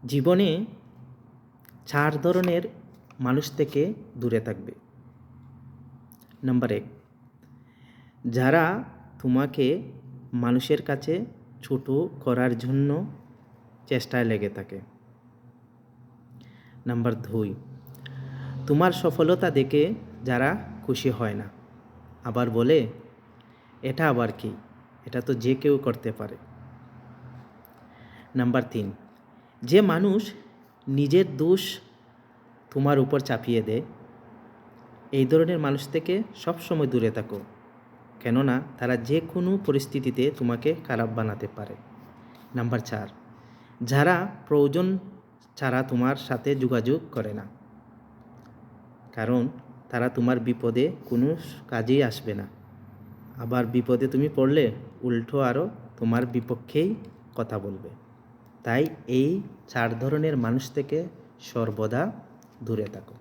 জীবনে 4 ধরনের মানুষ থেকে দূরে থাকবে। নাম্বার 1, যারা তোমাকে মানুষের কাছে ছোট করার জন্য চেষ্টায় লেগে থাকে। নাম্বার 2, তোমার সফলতা দেখে যারা খুশি হয় না, আবার বলে এটা আবার কি, এটা তো যে কেউ করতে পারে। নাম্বার 3, যে মানুষ নিজের দোষ তোমার উপর চাপিয়ে দেয়, এই ধরনের মানুষ থেকে সবসময় দূরে থাকো, কেননা তারা যে কোনো পরিস্থিতিতে তোমাকে খারাপ বানাতে পারে। নাম্বার 4, যারা প্রয়োজন ছাড়া তোমার সাথে যোগাযোগ করে না, কারণ তারা তোমার বিপদে কোনো কাজেই আসবে না, আবার বিপদে তুমি পড়লে উল্টো আরও তোমার বিপক্ষেই কথা বলবে। তাই এই 4 ধরনের মানুষ থেকে সর্বদা দূরে থাকো।